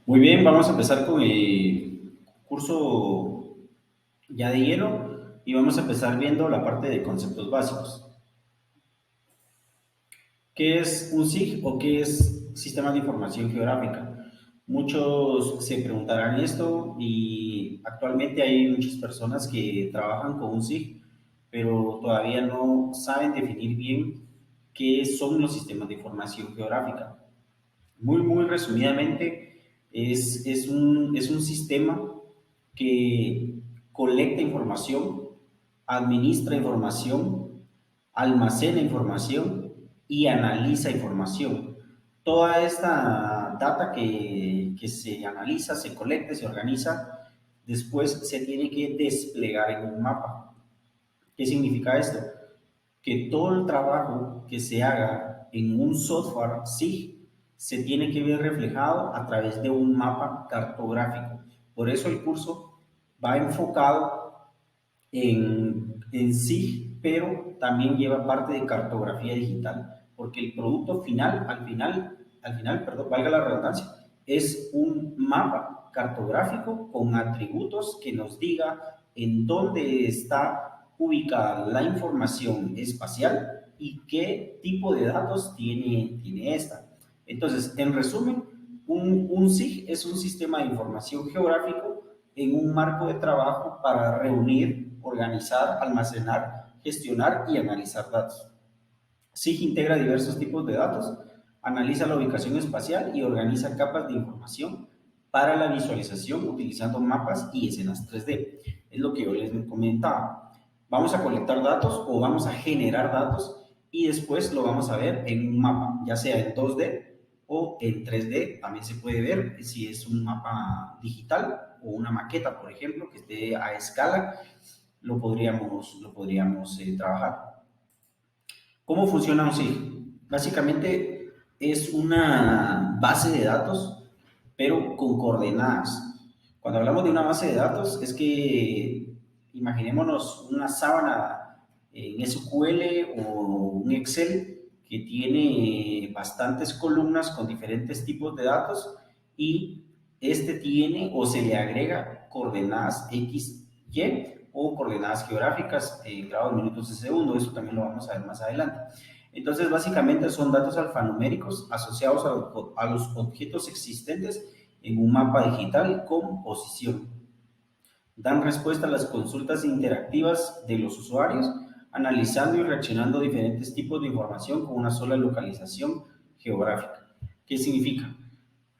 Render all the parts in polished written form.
Muy bien, vamos a empezar con el curso ya de lleno y vamos a empezar viendo la parte de conceptos básicos. ¿Qué es un SIG o qué es Sistema de Información Geográfica? Muchos se preguntarán esto y actualmente hay muchas personas que trabajan con un SIG, pero todavía no saben definir bien qué son los sistemas de información geográfica. Muy resumidamente, es un sistema que colecta información, administra información, almacena información y analiza información. Toda esta data que se analiza, se colecta, se organiza, después se tiene que desplegar en un mapa. ¿Qué significa esto? Que todo el trabajo que se haga en un software SIG se tiene que ver reflejado a través de un mapa cartográfico. Por eso el curso va enfocado en SIG, pero también lleva parte de cartografía digital, porque el producto final, perdón, valga la redundancia, es un mapa cartográfico con atributos que nos diga en dónde está ubicada la información espacial y qué tipo de datos tiene esta. Entonces, en resumen, un SIG es un sistema de información geográfico en un marco de trabajo para reunir, organizar, almacenar, gestionar y analizar datos. SIG integra diversos tipos de datos, analiza la ubicación espacial y organiza capas de información para la visualización utilizando mapas y escenas 3D. Es lo que yo les comentaba. Vamos a colectar datos o vamos a generar datos y después lo vamos a ver en un mapa, ya sea en 2D o en 3D. También se puede ver si es un mapa digital o una maqueta, por ejemplo, que esté a escala, lo podríamos trabajar. ¿Cómo funciona un SIG? Básicamente es una base de datos, pero con coordenadas. Cuando hablamos de una base de datos, es que imaginémonos una sábana en SQL o un Excel que tiene bastantes columnas con diferentes tipos de datos y este tiene o se le agrega coordenadas X, Y o coordenadas geográficas, grados, minutos de segundo, eso también lo vamos a ver más adelante. Entonces, básicamente son datos alfanuméricos asociados a los objetos existentes en un mapa digital con posición. Dan respuesta a las consultas interactivas de los usuarios, analizando y reaccionando a diferentes tipos de información con una sola localización geográfica. ¿Qué significa?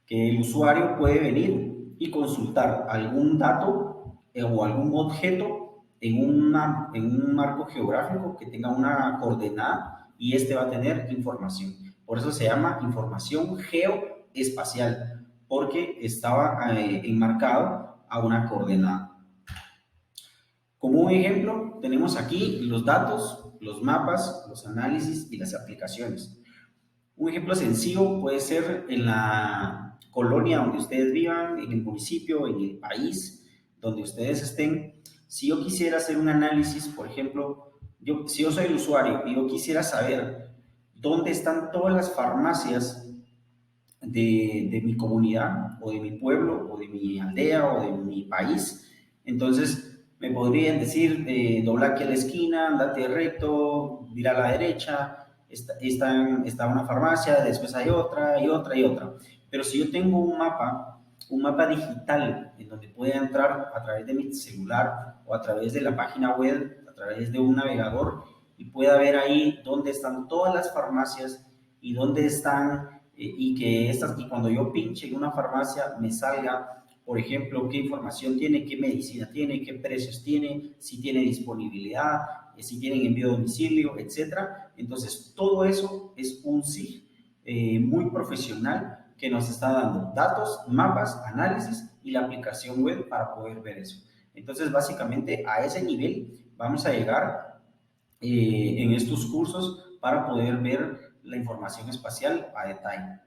Que el usuario puede venir y consultar algún dato o algún objeto en un marco geográfico que tenga una coordenada y este va a tener información. Por eso se llama información geoespacial, porque estaba enmarcado a una coordenada. Como un ejemplo, tenemos aquí los datos, los mapas, los análisis y las aplicaciones. Un ejemplo sencillo puede ser en la colonia donde ustedes vivan, en el municipio, en el país donde ustedes estén. Si yo quisiera hacer un análisis, por ejemplo, si yo soy el usuario y yo quisiera saber dónde están todas las farmacias de mi comunidad o de mi pueblo o de mi aldea o de mi país, entonces me podrían decir, dobla aquí a la esquina, andate recto, mira a la derecha, está una farmacia, después hay otra y otra y otra. Pero si yo tengo un mapa digital en donde pueda entrar a través de mi celular o a través de la página web, a través de un navegador y pueda ver ahí dónde están todas las farmacias y dónde están y cuando yo pinche en una farmacia me salga, por ejemplo, qué información tiene, qué medicina tiene, qué precios tiene, si tiene disponibilidad, si tienen envío a domicilio, etcétera. Entonces, todo eso es un SIG muy profesional que nos está dando datos, mapas, análisis y la aplicación web para poder ver eso. Entonces, básicamente a ese nivel vamos a llegar en estos cursos para poder ver la información espacial a detalle.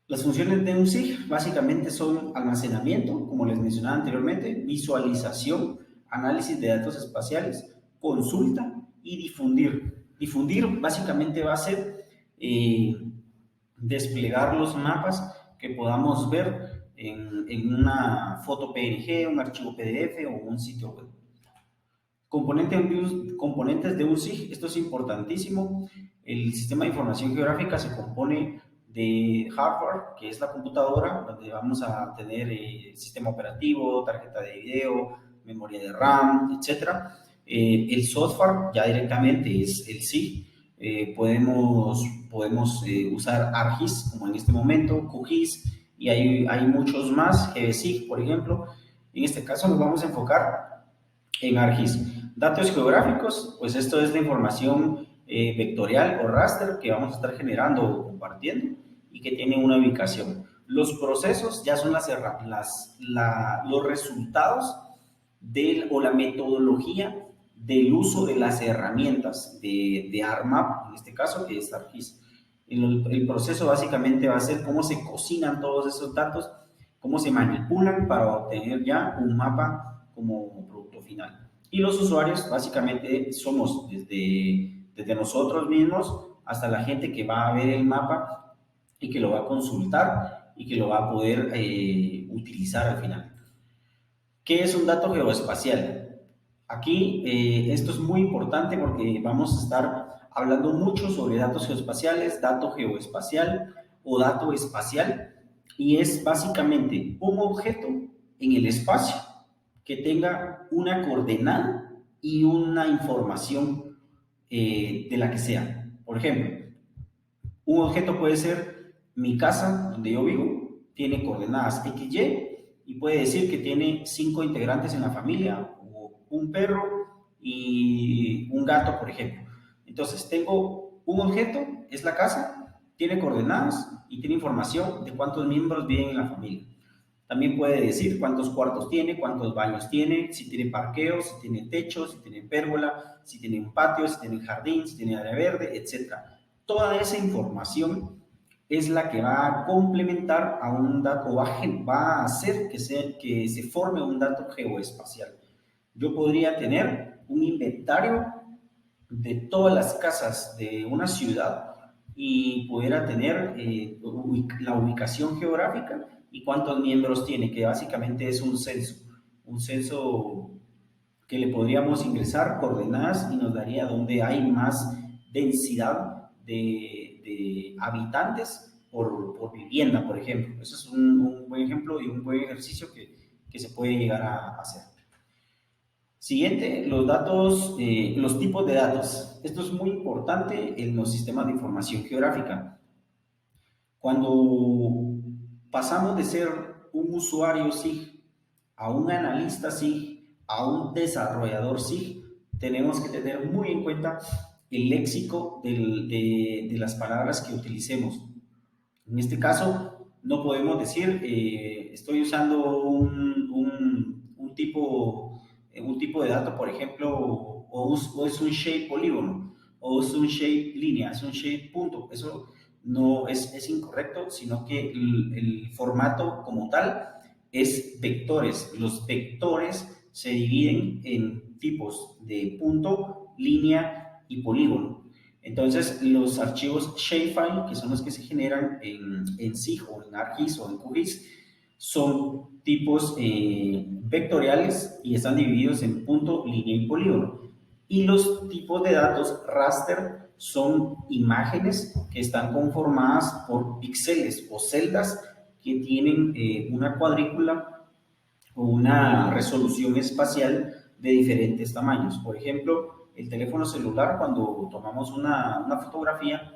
Las funciones de un SIG básicamente son almacenamiento, como les mencionaba anteriormente, visualización, análisis de datos espaciales, consulta y difundir. Difundir básicamente va a ser desplegar los mapas que podamos ver en una foto PNG, un archivo PDF o un sitio web. Componentes de un SIG, esto es importantísimo. El sistema de información geográfica se compone de hardware, que es la computadora, donde vamos a tener sistema operativo, tarjeta de video, memoria de RAM, etcétera. El software ya directamente es el SIG. Podemos usar ArcGIS, como en este momento, QGIS, y hay muchos más, GBSIG, por ejemplo. En este caso nos vamos a enfocar en ArcGIS. Datos geográficos, pues esto es la información vectorial o raster que vamos a estar generando o compartiendo y que tiene una ubicación. Los procesos ya son los resultados o la metodología del uso de las herramientas de ArcMap, en este caso, que es ArcGIS. El proceso básicamente va a ser cómo se cocinan todos esos datos, cómo se manipulan para obtener ya un mapa como producto final. Y los usuarios básicamente somos desde nosotros mismos hasta la gente que va a ver el mapa y que lo va a consultar y que lo va a poder utilizar al final. ¿Qué es un dato geoespacial? Aquí esto es muy importante porque vamos a estar hablando mucho sobre datos geoespaciales, dato geoespacial o dato espacial, y es básicamente un objeto en el espacio que tenga una coordenada y una información de la que sea. Por ejemplo, un objeto puede ser mi casa donde yo vivo, tiene coordenadas XY y puede decir que tiene 5 integrantes en la familia, o un perro y un gato, por ejemplo. Entonces, tengo un objeto, es la casa, tiene coordenadas y tiene información de cuántos miembros viven en la familia. También puede decir cuántos cuartos tiene, cuántos baños tiene, si tiene parqueo, si tiene techo, si tiene pérgola, si tiene un patio, si tiene jardín, si tiene área verde, etc. Toda esa información es la que va a complementar a un dato, va a hacer que se forme un dato geoespacial. Yo podría tener un inventario de todas las casas de una ciudad y pudiera tener la ubicación geográfica y cuántos miembros tiene, que básicamente es un censo que le podríamos ingresar coordenadas y nos daría dónde hay más densidad de habitantes por vivienda, por ejemplo. Eso es un buen ejemplo y un buen ejercicio que se puede llegar a hacer. Siguiente, los tipos de datos. Esto es muy importante en los sistemas de información geográfica. Cuando pasamos de ser un usuario SIG a un analista SIG, a un desarrollador SIG, tenemos que tener muy en cuenta el léxico de las palabras que utilicemos. En este caso, no podemos decir, estoy usando un tipo de dato, por ejemplo, o es un shape polígono, o es un shape línea, es un shape punto. Eso no es incorrecto, sino que el formato como tal es vectores. Los vectores se dividen en tipos de punto, línea y polígono. Entonces, los archivos shapefile, que son los que se generan en SIG o en ArcGIS o en QGIS, son tipos vectoriales y están divididos en punto, línea y polígono. Y los tipos de datos raster son imágenes que están conformadas por píxeles o celdas que tienen una cuadrícula o una resolución espacial de diferentes tamaños. Por ejemplo, el teléfono celular, cuando tomamos una fotografía,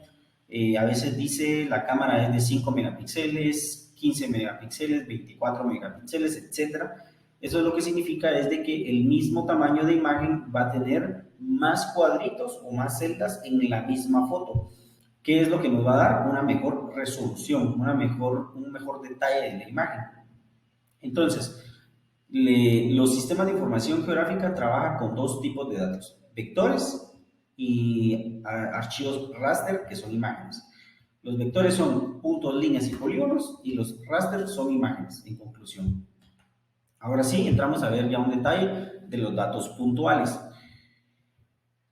a veces dice la cámara es de 5 megapíxeles, 15 megapíxeles, 24 megapíxeles, etc. Eso es lo que significa es de que el mismo tamaño de imagen va a tener más cuadritos o más celdas en la misma foto. ¿Qué es lo que nos va a dar? Una mejor resolución, un mejor detalle de la imagen. Entonces, los sistemas de información geográfica trabajan con dos tipos de datos: vectores y archivos raster, que son imágenes. Los vectores son puntos, líneas y polígonos, y los raster son imágenes, en conclusión. Ahora sí, entramos a ver ya un detalle de los datos puntuales.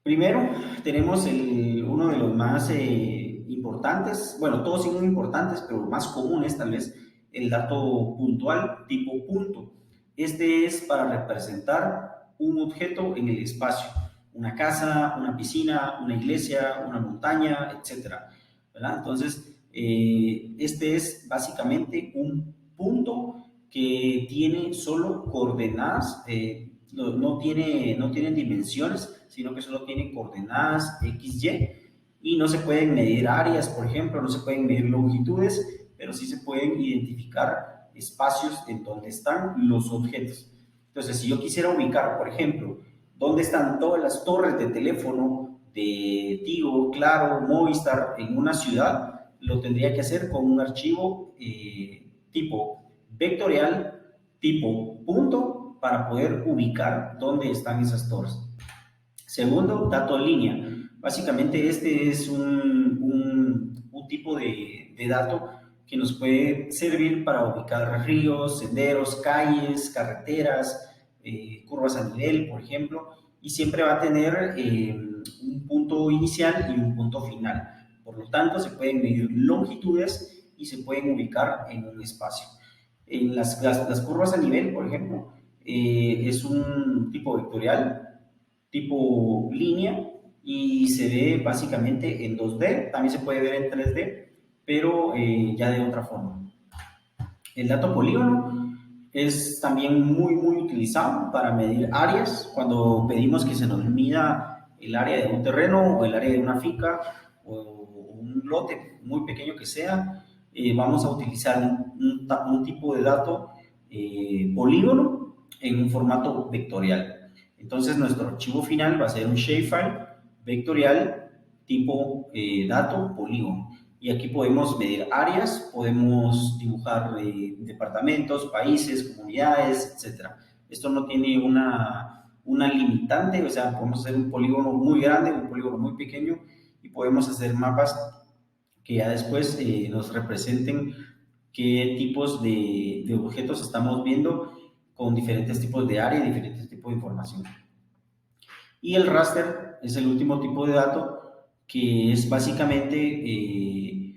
Primero, tenemos uno de los más importantes, bueno, todos son importantes, pero más comunes tal vez, el dato puntual tipo punto. Este es para representar un objeto en el espacio, una casa, una piscina, una iglesia, una montaña, etcétera, ¿verdad? Entonces, este es básicamente un punto que tiene solo coordenadas, no tienen dimensiones, sino que solo tiene coordenadas X, y no se pueden medir áreas, por ejemplo, no se pueden medir longitudes, pero sí se pueden identificar espacios en donde están los objetos. Entonces, si yo quisiera ubicar, por ejemplo, dónde están todas las torres de teléfono de Tigo, Claro, Movistar en una ciudad, lo tendría que hacer con un archivo tipo vectorial, tipo punto, para poder ubicar dónde están esas torres. Segundo, dato en línea. Básicamente este es un tipo de dato que nos puede servir para ubicar ríos, senderos, calles, carreteras, curvas a nivel, por ejemplo, y siempre va a tener un punto inicial y un punto final. Por lo tanto, se pueden medir longitudes y se pueden ubicar en un espacio. En las curvas a nivel, por ejemplo, es un tipo vectorial, tipo línea, y se ve básicamente en 2D, también se puede ver en 3D, pero ya de otra forma. El dato polígono es también muy utilizado para medir áreas. Cuando pedimos que se nos mida el área de un terreno o el área de una finca o un lote muy pequeño que sea, vamos a utilizar un tipo de dato polígono en un formato vectorial. Entonces nuestro archivo final va a ser un shapefile vectorial tipo dato polígono. Y aquí podemos medir áreas, podemos dibujar departamentos, países, comunidades, etc. Esto no tiene una limitante, o sea, podemos hacer un polígono muy grande, un polígono muy pequeño, y podemos hacer mapas que ya después nos representen qué tipos de objetos estamos viendo con diferentes tipos de área y diferentes tipos de información. Y el raster es el último tipo de dato que es básicamente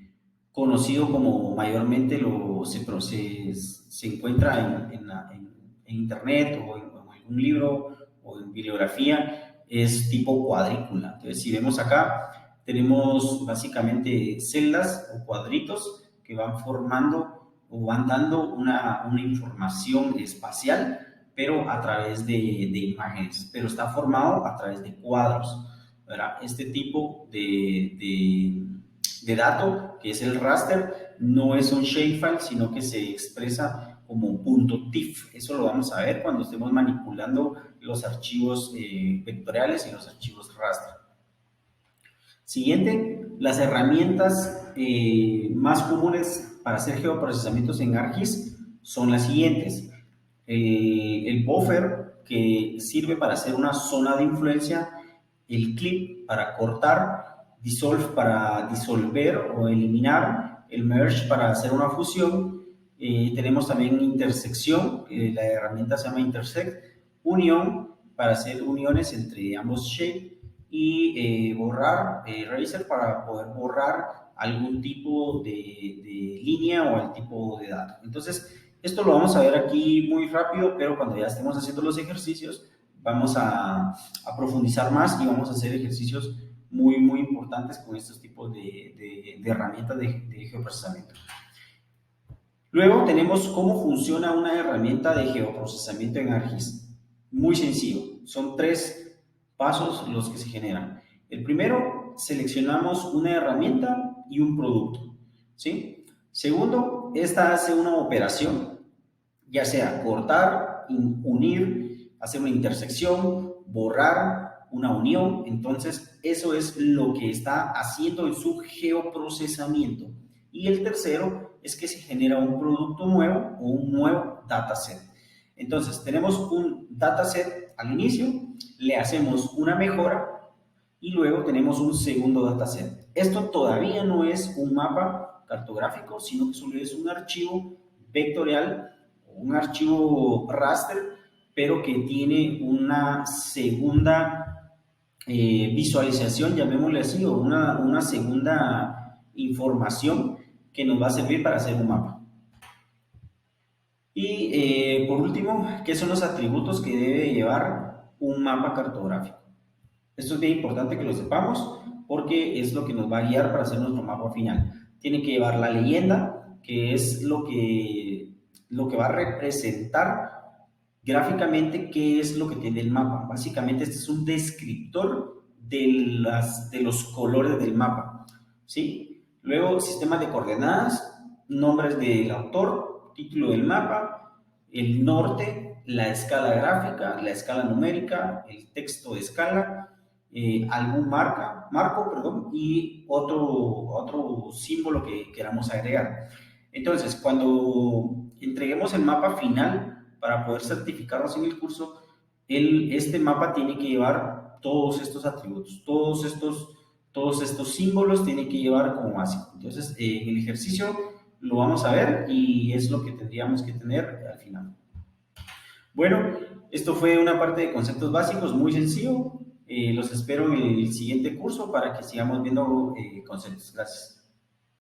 conocido como mayormente se encuentra en internet o en algún libro o en bibliografía, es tipo cuadrícula. Entonces, si vemos acá, tenemos básicamente celdas o cuadritos que van formando o van dando una información espacial, pero a través de imágenes, pero está formado a través de cuadros, ¿verdad? Este tipo de dato, que es el raster, no es un shapefile, sino que se expresa como un punto TIFF. Eso lo vamos a ver cuando estemos manipulando los archivos vectoriales y los archivos raster. Siguiente, las herramientas más comunes para hacer geoprocesamientos en ArcGIS son las siguientes. El buffer, que sirve para hacer una zona de influencia, el clip para cortar, dissolve para disolver o eliminar, el merge para hacer una fusión, tenemos también intersección, la herramienta se llama intersect, unión para hacer uniones entre ambos shapes, y borrar, eraser para poder borrar algún tipo de línea o el tipo de dato. Entonces, esto lo vamos a ver aquí muy rápido, pero cuando ya estemos haciendo los ejercicios, vamos a profundizar más y vamos a hacer ejercicios muy importantes con estos tipos de herramientas de geoprocesamiento. Luego tenemos cómo funciona una herramienta de geoprocesamiento en ArcGIS. Muy sencillo, son 3 pasos los que se generan. El primero, seleccionamos una herramienta y un producto, ¿sí? Segundo, esta hace una operación, ya sea cortar, unir, hacer una intersección, borrar, una unión. Entonces, eso es lo que está haciendo en su geoprocesamiento. Y el tercero es que se genera un producto nuevo o un nuevo dataset. Entonces, tenemos un dataset al inicio, le hacemos una mejora y luego tenemos un segundo dataset. Esto todavía no es un mapa cartográfico, sino que solo es un archivo vectorial o un archivo raster, pero que tiene una segunda visualización, llamémosle así, o una segunda información que nos va a servir para hacer un mapa. Y por último, ¿qué son los atributos que debe llevar un mapa cartográfico? Esto es bien importante que lo sepamos porque es lo que nos va a guiar para hacer nuestro mapa final. Tiene que llevar la leyenda, que es lo que va a representar gráficamente qué es lo que tiene el mapa. Básicamente este es un descriptor de los colores del mapa. ¿Sí? Luego, sistemas de coordenadas, nombres del autor, título del mapa, el norte, la escala gráfica, la escala numérica, el texto de escala, algún marco, perdón, y otro símbolo que queramos agregar. Entonces, cuando entreguemos el mapa final para poder certificarnos en el curso, este mapa tiene que llevar todos estos atributos, todos estos símbolos tiene que llevar como básico. Entonces, en el ejercicio lo vamos a ver y es lo que tendríamos que tener al final. Bueno, esto fue una parte de conceptos básicos muy sencillo. Los espero en el siguiente curso para que sigamos viendo conceptos. Gracias.